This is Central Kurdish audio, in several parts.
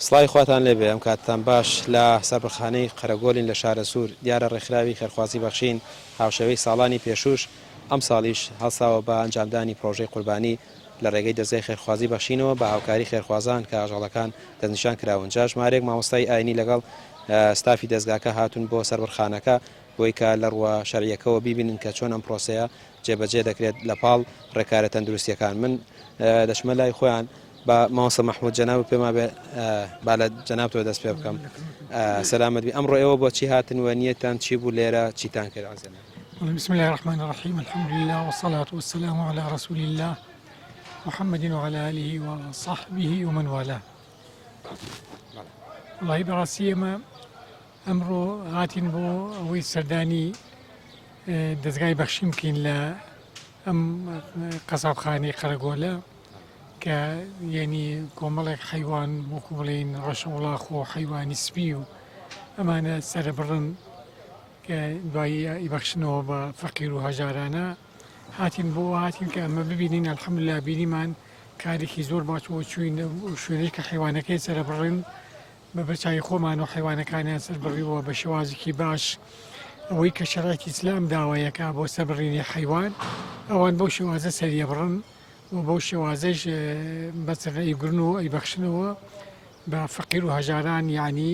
سڵای خواتان لێبێ ئەم کاتتان باش لە سەربڕخانەی قەرەگۆلین لە شارە سوور دیارە ڕێکخراوی خێرخوازی بەخشین هاوشەوەی ساڵانی پێشوش ئەم ساڵیش هەڵساوە بە ئەنجامدانی پرۆژەی قوربانی لە ڕێگەی دەزای خێرخوازی بەخشینەوە بە هاوکاری خێرخوازان کە ئاژەڵەکان دەستنیشان کراون. جا ژمارێک مامۆستای ئاینی لەگەڵ ستافی دەستگاکە هاتون بۆ سەربڕخانەکە بۆی کە لە ڕوە شەریعەکەەوە بیبینن کە چۆن ئەم پرۆسەیە جێبەجێ دەکرێت لە پاڵ ڕێکارە تەندروستیەکان. من دەچمە لای خۆیان با مامۆستا محمود جەناب پێما بێ با لە جەنابتەوە دەست پێ بکەم. سەلامت بی. ئەمڕۆ ئێوە بۆچی هاتن و نیەتان چی بوو لێرە چیتان کرد؟ بسم الله الرحمن الرحيم. الحمد لله والصلاة والسلام على رسول الله محمد وعلى آله وصحبه ومن والاه. والله براسي ما أمرو هاتين بو أوي سرداني دزغاي بخشيم كين لا أم قصاب خاني قرقولا ك يعني كوملك حيوان وكوبلين رشولاخ وحيوان سبيو أمانة سربرن دوای ئیبەخشنەوە بە فەقیر و هەژارانە هاتین بۆ هاتین کە ئەمە ببینین ئەلحەمدولیلا بینیمان کارێکی زۆر باشەوە چوین شوێنەی کە حیوانەکەی سەربڕین بە بەرچاوی خۆمان و حیوانەکانیان سەربڕیەوە بە شێوازێکی باش ئەوەی کە شەرایەتی ئیسلام داوایەکە بۆ سەربڕینی حیوان ئەوان بەو شێوازە سەریەبڕن و بەو شێوازەش بەسەر ئەیگرن و ئەیبەخشنەوە بە فەقیر و هەژاران یعنی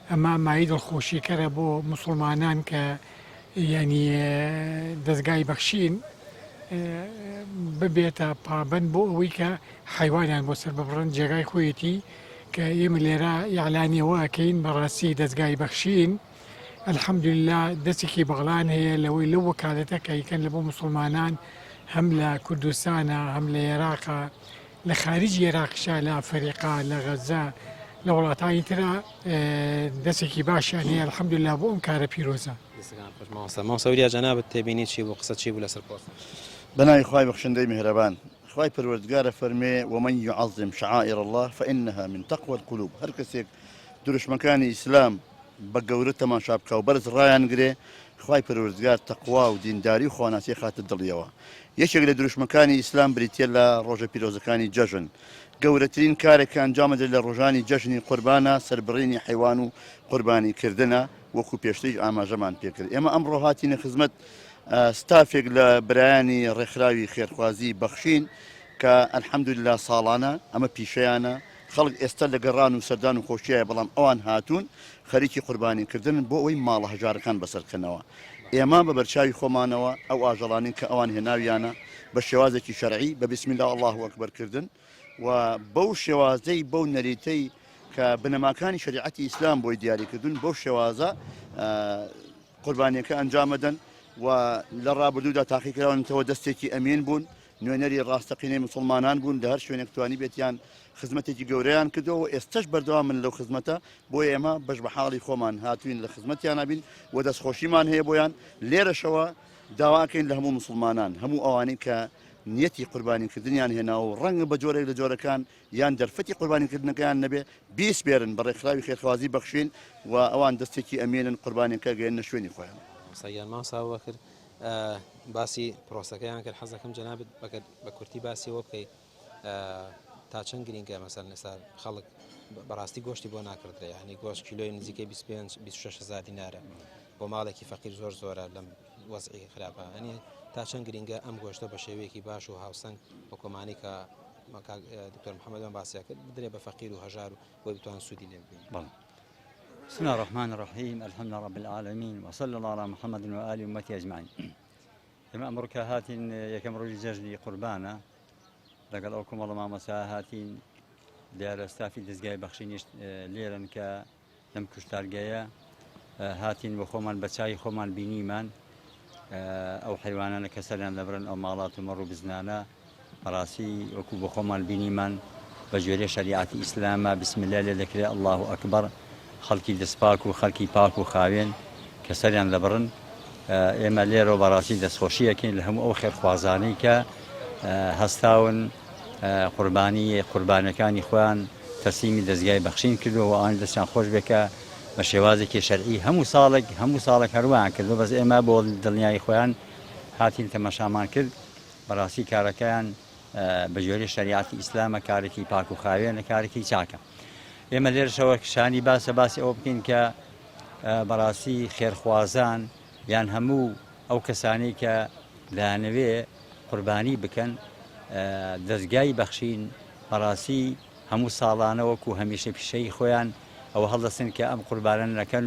ئەمە مای دڵخۆشیکەرە بۆ مسلمانان کە ینی دەستگای بەخشین ببێتە پابند بۆ ئەوەی کە حیوانیان بۆ سەر ببڕن جێگای خۆیەتی کە ئێمە لێرە یاعلانیەوە ئەکەین بەڕاستی دەستگای بەخشین ئەلحەمدولیلا دەستێکی بەغڵان هەیە لەوەی لەو وەکالەتە کە یکەن لە بۆ مسلمانان هەم لە کوردستانە هەم لە عێراقە لە خارجی عێراقشا لە ئەفریقا لە غەزە لە وڵاتانی ترە دەستێکی باشیان هەیە ئەلحەمدولیلا بۆ ئەم کارە پیرۆزە. مامۆستا جەنابەت تێبینی چی بوو قسە چی بوو لەسەر پۆستە؟ بەناوی خوای بەخشندەی میهرەبان خوای پەروەردگارە فەرمێ ومن يعظم شعائر الله فإنها من تقوى القلوب. هەر کەسێک دروشمەکانی ئیسلام بە گەورە تەماشا بکە و بەرز ڕایانگرێ خوای پەروەردگار تەقوا و دینداری و خواناسی خاتە دڵیەوە. یەکێک لە دروشمەکانی ئیسلام بریتە لە ڕۆژە پیرۆزەکانی جەژن. گەورەترین کارێک ئەنجامەدە لە ڕۆژانی جەژنی قوربانە سەربڕینی حیوان و قوربانیکردنە وەکو پێشتەی ئاماژەمان پێکرد. ئێمە ئەمڕۆ هاتینە خزمەت ستافێک لە برایانی ڕێکخراوی خێرخوازی بەخشین کە ئەلحەمدولیلا ساڵانە ئەمە پیشەیانە خەڵک ئێستا لە گەڕان و سەردان و خۆشیایە بەڵام ئەوان هاتوون خەریکی قوربانیکردن بۆ ئەوەی ماڵە هەژارەکان بەسەرکەنەوە. ئێمە بە بەرچاوی خۆمانەوە ئەو ئاژەڵانین کە ئەوان هێناویانە بە شێوازێکی شەرعی بە بسم الله الله ئەکبەرکردن و بەو شێوازەی بەو نەریتەی کە بنەماکانی شریعەتی ئیسلام بۆی دیاریکردون بەو شێوازە قوربانیەکە ئەنجامەدەن و لە ڕابردوودا تاقیکراونەوە دەستێکی ئەمین بوون نوێنەری ڕاستەقینەی مسلمانان بوون لە هەر شوێنێک توانی بێتیان خزمەتێکی گەورەیان کردەوە ئێستش بەردەوام من لەو خزمەتە بۆ ئێمە بەش بە حاڵی خۆمان هاتوین لە خزمەتیان نبین و دەستخۆشیمان هەیە بۆیان لێرەشەوە داواکەین لە هەموو مسلمانان هەموو ئەوانەی کە نیەتی قوربانیکردنیان هێنا و ڕەنگە بە جۆرێک لە جۆرەکان یان دەرفەتی قوربانیکردنەکەیان نەبێ بیست بێرن بە ڕێکخراوی خێرخوازی بەخشین و ئەوان دەستێکی ئەمێنن قوربانیەکە گەێنە شوێنی خۆیان. سەیان ماساوە کرد باسی پرۆسەکەیان کرد حەزەکەم جەنابەت بە کورتی باسیەوە بکەیت تا چەند گرینگە مەسەل نێستا خەڵک بەڕاستی گۆشتی بۆ ناکردرێ ینی گۆشت کیلۆی نزیکەی 25-26 دینارە بۆ ماڵێکی فەقیر زۆر زۆرە لەم وەزعی خراپە ئەنی تا چەند گرینگە ئەم گۆشتە بە شێوەیەکی باش و هاوسەنگ بە کۆمانی کە دکتۆر محەممەدیان باسییا کرد بدرێ بە فەقیر و هەژار و بۆ بتوان سوودی لێ بکەین. بسم الله الرحمن الرحيم الحمد لله رب العالمين وصلى الله على محمد وآله وأمته أجمعين. ئێمە ئەمڕۆکە هاتین یەکەم ڕۆژی جەژنی قوربانە لەگەڵ ئەو کۆمەڵە مامۆستا هاتین دیارە ستافی دەستگای بەخشینیش لێرن کە لەم کوشتارگەیە هاتین بۆ خۆمان بە چای خۆمان بینیمان ئەو حیوانانە کە سەریان دەبرن ئەو ماڵات و مەڕ و بزنانە بەڕاستی وەکو بۆ خۆمان بینیمان بە ژێرێ شەریعەتی ئیسلامە بسم الله لێ دەکرێت الله ئەکبەر خەڵکی دەستپاک و خەڵکی پاک و خاوێن کە سەریان دەبڕن ئێمە لێرە بەڕاستی دەستخۆشیەکەین لە هەموو ئەو خێرخوازانەی کە هەستاون قوربانەکانی خۆیان تەسلیمی دەستگای بەخشین کردووە ئەوان دەستیان خۆش بێکە بە شێوازێکی شەرعی هەموو ساڵێک هەروەیان کردو بەس ئێمە بۆ دڵنیای خۆیان هاتین تەماشامان کرد بەڕاستی کارەکەیان بە جۆرەی شەریعەتی ئیسلامە کارێکی پاک و خاوێنە کارێکی چاکە. ئێمە لێرشەوە شانی باسە باسی ئەوە بکەین کە بەڕاستی خێرخوازان یان هەموو ئەو کەسانی کە دانەوێ قوربانی بکەن دەستگای بەخشین بەڕاستی هەموو ساڵانە وەکو هەمیشە پیشەی خۆیان ئەوە هەڵدەستن کە ئەم قوربانە نەکەن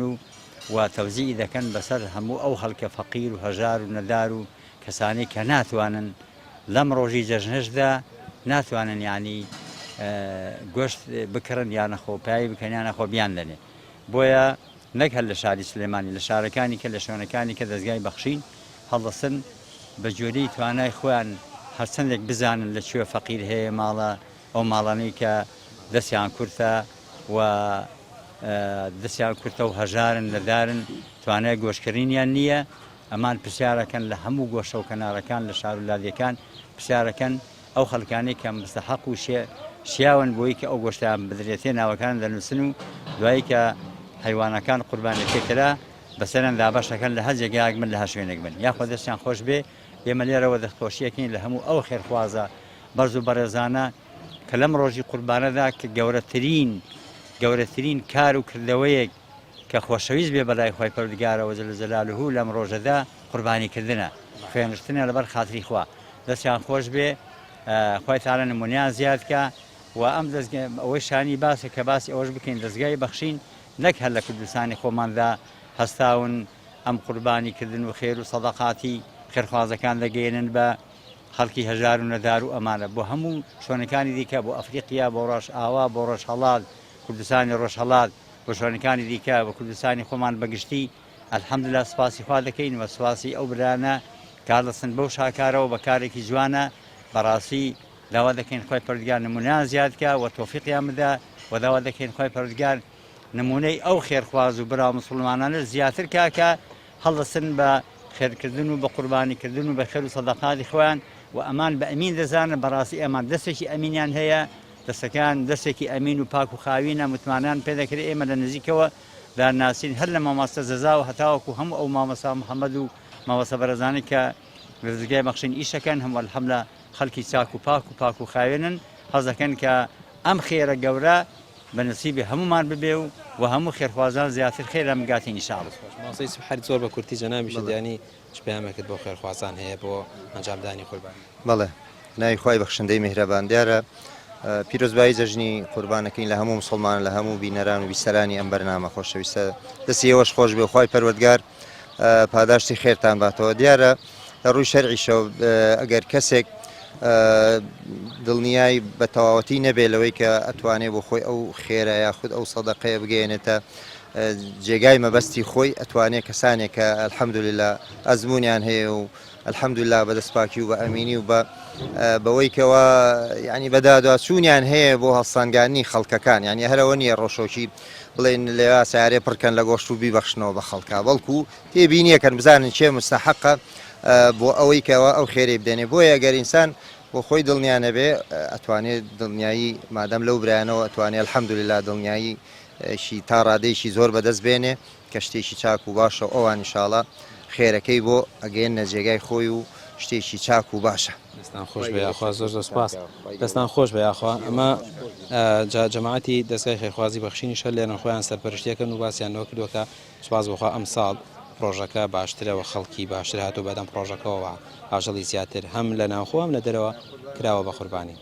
و تەوزیعی دەکەن بەسەر هەموو ئەو خەڵکە فەقیر و هەژار و نەدار و کەسانی کە ناتوانن لەم ڕۆژی جەژنەشدا ناتوانن یعنی گۆشت بکڕن یانە خۆپایی بکەن یانە خۆ بیان دەنێ بۆیە نەک هەر لە شاری سلێمانی لە شارەکانی کە لە شوێنەکانی کە دەستگای بەخشین هەڵدەستن بە جۆرەی توانای خۆیان هەرچەندێک بزانن لەکوێ فەقیر هەیە ماڵە ئەو ماڵانەی کە دەستیان کورتە و دەستیان کورتە و هەژارن لەدارن توانای گۆشتکردنیان نییە ئەمان پرسیارەکەن لە هەموو گۆشە و کەنارەکان لە شار و لادیەکان پرسیارەکەن ئەو خەڵکانی کە مستەحەق و شیاون بۆی کە ئەو گۆشتیان بدرێتێ ناوەکان دەنووسن و دوایی کە حیوانەکان قوربانیەکێکرا بەسەرەن دابەشەکەن لە هەرجێگایەک من لە هەر شوێنێک بن یاخۆ دەستیان خۆش بێ ئێمە لێرەوە دەستخۆشیەکەین لە هەموو ئەو خێرخوازە بەرز و بەڕێزانە کە لەم ڕۆژی قوربانەدا کە گەورەترین کار و کردەوەیەک کە خۆشەویست بێ بەلای خۆی پەروەردگارەوە جەل جەلالوهو لەم ڕۆژەدا قوربانیکردنە خوێنشتنە لەبەر خاتری خوا دەستیان خۆش بێ خۆی تاالە نمونیان زیادکە و ئەم ئەوەی شانی باسە کە باسی ئەوەش بکەین دەستگای بەخشین نەک هەر لە کوردستانی خۆماندا هەستاون ئەم قوربانیکردن و خێر و سەدەقاتی خێرخوازەکان دەگەێنن بە خەڵکی هەژار و نەدار و ئەمانە بۆ هەموو شوێنەکانی دیکە بۆ ئەفریقیا بۆ ڕۆژ ئاوا بۆ ڕۆژهەڵات کوردستانی ڕۆژهەڵات بۆ شوێنەکانی دیکە بە کوردستانی خۆمان بەگشتی ئەلحەمدوللا سپاسی خوا دەکەین وە سواسی ئەو برانە کاردەستن بەو شاکارەوە بە کارێکی جوانە بەڕاستی داوا دەکەین خۆی پەروەردگار نمونیان زیادکە و تۆفیقیان بدە و داوا دەکەین خۆی پەروەردگار نمونەی ئەو خێرخواز و برا مسلمانانە زیاتر کاکە هەڵدەستن بە خێرکردن و بە قوربانیکردن و بە خێر و سەدەقاتی خۆیان و ئەمان بە ئەمین دەزانن بەڕاستی ئەمان دەستێکی ئەمینیان هەیە دەستەکان دەستێکی ئەمین و پاک و خاوینە متمانیان پێدەکرێت ئێمە لە نزیکەوە داناسین هەر لە مامۆستە زەزا و هەتاوەکو هەموو ئەو مامۆستا محەممەد و مامۆستا بەرەزانی کە دەستگای بەخشین ئیشەکەن هەموو الحەمدە خەڵکی چاک و پاک و خاوێنن حەز دەکەن کە ئەم خێرە گەورە بە نسیبی هەمومان ببێ و هەموو خێرخوازان زیاتر خێرە مگاتین ئینشاءڵڵا ماسەی سبحەری زۆر بە کورتی جەنابی شدیانی پێیامێکت بۆ خێرخوازان هەیە بۆ ئەنجامدانی قوربانی بەڵێ ناوی خوای بەخشندەی میهرەبان دیارە پیرۆزبایی جەژنی قوربانەکەین لە هەموو مسلمان لە هەموو بینەران و بیسەرانی ئەم بەرنامە خۆشەویستە دەستی ئێوەش خۆش بێ خوای پەروەردگار پاداشتی خێرتان باتەوە دیارە لە ڕووی شەرعیشەوە ئەگەر کەسێک دڵنیای بە تەواوەتی نەبێ لەوەی کە ئەتوانێ بۆ خۆی ئەو خێرە یاخود ئەو سەدەقەیە بگەێنێتە جێگای مەبەستی خۆی ئەتوانێت کەسانێک کە ئەلحەمدوللا ئەزمونیان هەیە و ئەلحەمدوللا بەدەستپاکی و بە ئەمینی و بەوەی کەەوە ینی بەدادوچوونیان هەیە بۆ هەڵسانگانی خەڵکەکان ینی هەرەوە نییە ڕۆژۆکی بڵێن لێوا سیارێ پڕکەن لە گۆشت و بیبەخشنەوە بە خەڵکا بەڵکو تێبینیەکەن بزانن چێ مستەحەقە بۆ ئەوەی کەەوە ئەو خێرەی بدێنێ بۆیە گەر ئینسان بۆ خۆی دڵنیانە بێ ئەتوانێت دڵنیایی مادەم لەو برایانەوە ئەتوانێت الحەمدوللا دڵنیایی شی تا ڕادەیەکی زۆر بەدەست بێنێ کە شتێکی چاک و باشە ئەوان ئینشاڵڵا خێرەکەی بۆ ئەگەێنە جێگای خۆی و شتێکی چاک و باشە دەستان خۆش بێ یاخوا زۆر سپاس دەستان خۆش بێ یاخوا ئەمە جەماعەتی دەستگای خێرخوازی بەخشینی شەر لێنە خۆیان سەرپەرشتیەکەن و باسییانەوە کردووە سوپاس بۆخوا ئەم ساڵ پرۆژەکە باشترەوە خەڵکی باشتر هاتوو بەدەم پرۆژەکەەوە ئاژەڵی زیاتر هەم لە ناوخۆ هەم لە دەرەوە کراوە بە قوربانی